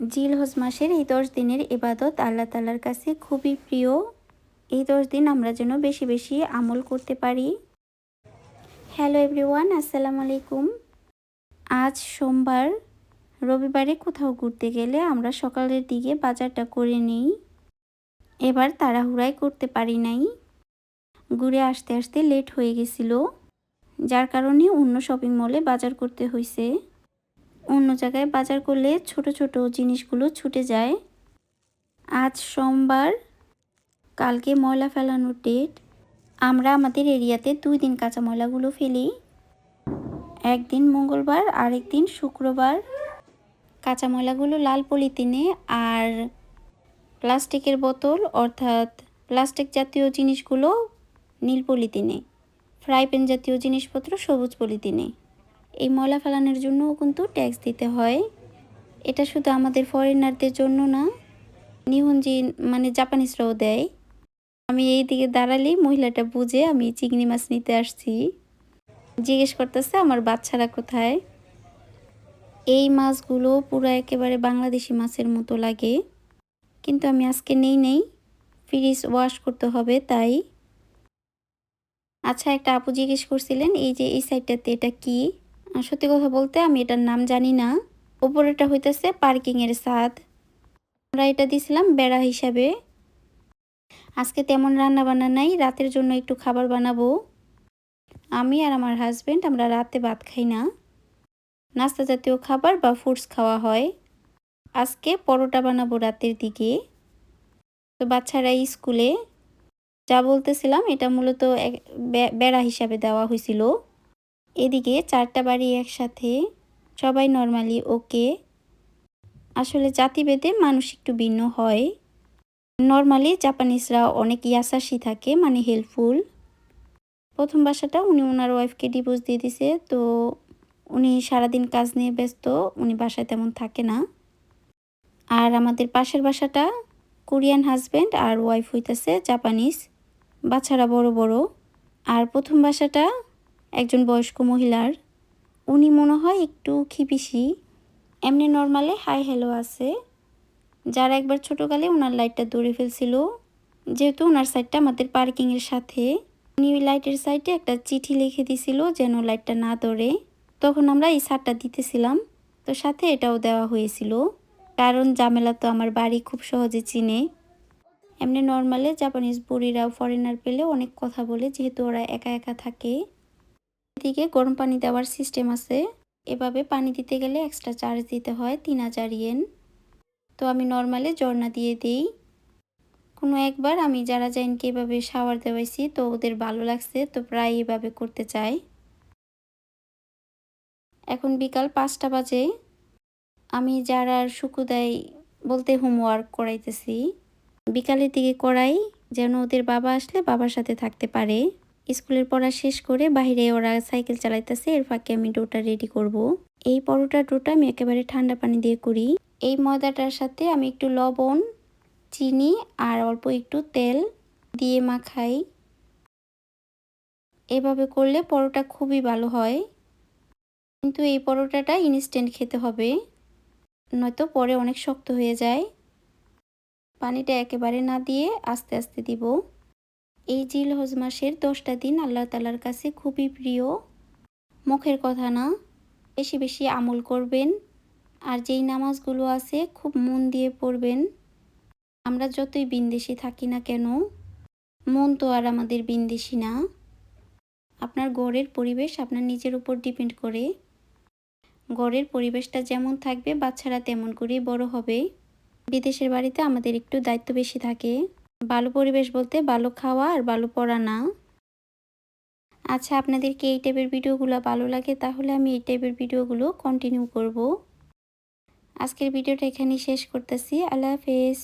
জিলহজ মাসের এই 10 দিনের ইবাদত আল্লাহ তাআলার কাছে খুবই প্রিয়। এই 10 দিন আমরা যেন বেশি বেশি আমল করতে পারি। হ্যালো এভরিওয়ান, আসসালামু আলাইকুম। আজ সোমবার, রবিবারে কোথাও ঘুরতে গেলে আমরা সকালের দিকে বাজারটা করে নিই। এবার তাড়াহুড়াই করতে পারি নাই, ঘুরে আসতে আসতে লেট হয়ে গেছিল, যার কারণে অন্য শপিং মলে বাজার করতে হয়েছে। অন্য জায়গায় বাজার করলে ছোট ছোট জিনিসগুলো ছুটে যায়। আজ সোমবার, কালকে ময়লা ফেলানোর ডেট। আমরা আমাদের এরিয়াতে 2 দিন কাঁচা ময়লাগুলো ফেলি, একদিন মঙ্গলবার আর একদিন শুক্রবার। কাঁচা ময়লাগুলো লাল পলিথিনে আর প্লাস্টিকের বোতল অর্থাৎ প্লাস্টিক জাতীয় জিনিসগুলো নীল পলিথিনে, ফ্রাই প্যান জাতীয় জিনিসপত্র সবুজ পলিথিনে। এই ময়লা ফেলানোর জন্যও কিন্তু ট্যাক্স দিতে হয়। এটা শুধু আমাদের ফরেনারদের জন্য না, নিহনজিন মানে জাপানিজরাও দেয়। আমি এই দিকে দাঁড়ালেই মহিলাটা বুঝে আমি চিংড়ি মাছ নিতে আসছি, জিজ্ঞেস করতেছে আমার বাচ্চারা কোথায়। এই মাছগুলো পুরো একেবারে বাংলাদেশি মাছের মতো লাগে, কিন্তু আমি আজকে নেই, ফ্রিজ ওয়াশ করতে হবে তাই। আচ্ছা, একটা আপু জিজ্ঞেস করছিলেন এই যে এই সাইডটাতে এটা কি। সত্যি কথা বলতে আমি এটার নাম জানি না। উপরেটা হইতেছে পার্কিংয়ের ছাদ, আমরা এটা দিছিলাম বেড়া হিসাবে। আজকে তেমন রান্না বান্না নাই, রাতের জন্য একটু খাবার বানাবো। আমি আর আমার হাজব্যান্ড আমরা রাতে ভাত খাই না, নাস্তা জাতীয় খাবার বা ফ্রুটস খাওয়া হয়। আজকে পরোটা বানাবো রাতের দিকে। তো বাচ্চারা স্কুলে যা বলতেছিলাম এটা মূলত বেড়া হিসাবে দেওয়া হয়েছিল। এদিকে 4টা বাড়ি একসাথে, সবাই নর্মালি ওকে। আসলে জাতিভেদে মানুষ একটু ভিন্ন হয়। নর্মালি জাপানিজরা অনেক ইয়াসাশি থাকে, মানে হেল্পফুল। প্রথম বাসাটা উনি ওনার ওয়াইফকে ডিভোর্স দিয়ে দিছে, তো উনি সারাদিন কাজ নিয়ে ব্যস্ত, উনি বাসায় তেমন থাকে না। আর আমাদের পাশের বাসাটা কোরিয়ান হাজব্যান্ড আর ওয়াইফ হইতেছে জাপানিজ, বাচ্চারা বড় বড়। আর প্রথম বাসাটা একজন বয়স্ক মহিলার, উনি মনে হয় একটু খিপিসি। এমনি নর্মালে হাই হ্যালো আছে। যারা একবার ছোটোকালে ওনার লাইটটা দৌড়ে ফেলছিল, যেহেতু ওনার সাইডটা আমাদের পার্কিংয়ের সাথে, উনি ওই লাইটের সাইডে একটা চিঠি লিখে দিছিল যেন লাইটটা না দৌড়ে। তখন আমরা এই ছাদটা দিতেছিলাম, তো সাথে এটাও দেওয়া হয়েছিল, কারণ ঝামেলা তো আমার বাড়ি খুব সহজে চিনে। এমনি নর্মালে জাপানিজ বুড়িরা ফরেনার পেলে অনেক কথা বলে, যেহেতু ওরা একা একা থাকে। এদিকে গরম পানি দেওয়ার সিস্টেম আছে, এভাবে পানি দিতে গেলে এক্সট্রা চার্জ দিতে হয় 3000 ইয়েন। তো আমি নর্মালে ঝর্ণা দিয়ে দিই। কোনো একবার আমি যারা জাইনকে এভাবে শাওয়ার দেওয়াইছি, তো ওদের ভালো লাগছে, তো প্রায় এভাবে করতে চাই। এখন বিকাল 5টা বাজে, আমি যারা শুকুদাই বলতে হোমওয়ার্ক করাইতেছি। বিকালের দিকে করাই যেন ওদের বাবা আসলে বাবার সাথে থাকতে পারে। স্কুলের পড়া শেষ করে বাইরে ওরা সাইকেল চালাইতেছে, এর ফাঁকে আমি ডোটা রেডি করব। এই পরোটা ডোটা আমি একেবারে ঠান্ডা পানি দিয়ে করি। এই ময়দাটার সাথে আমি একটু লবণ, চিনি আর অল্প একটু তেল দিয়ে মাখাই। এভাবে করলে পরোটা খুবই ভালো হয়, কিন্তু এই পরোটাটা ইনস্ট্যান্ট খেতে হবে, নয়তো পরে অনেক শক্ত হয়ে যায়। পানিটা একেবারে না দিয়ে আস্তে আস্তে দিব। এই জিলহজ মাসের 10টা দিন আল্লাহ তাআলার কাছে খুবই প্রিয়। মুখের কথা না, বেশি বেশি আমল করবেন। আর যেই নামাজগুলো আছে খুব মন দিয়ে পড়বেন। আমরা যতই বিন্দেশি থাকি না কেন, মন তো আর আমাদের বিন্দেশি না। আপনার ঘরের পরিবেশ আপনার নিজের উপর ডিপেন্ড করে। ঘরের পরিবেশটা যেমন থাকবে বাচ্চারা তেমন করেই বড় হবে। বিদেশের বাড়িতে আমাদের একটু দায়িত্ব বেশি থাকে। ভালো পরিবেশ বলতে ভালো খাওয়া আর ভালো পড়া না। আচ্ছা, আপনাদেরকে এই টাইপের ভিডিওগুলো ভালো লাগে তাহলে আমি এই টাইপের ভিডিওগুলো কন্টিনিউ করব। আজকের ভিডিওটা এখানেই শেষ করতেছি। আল্লাহ হাফেজ।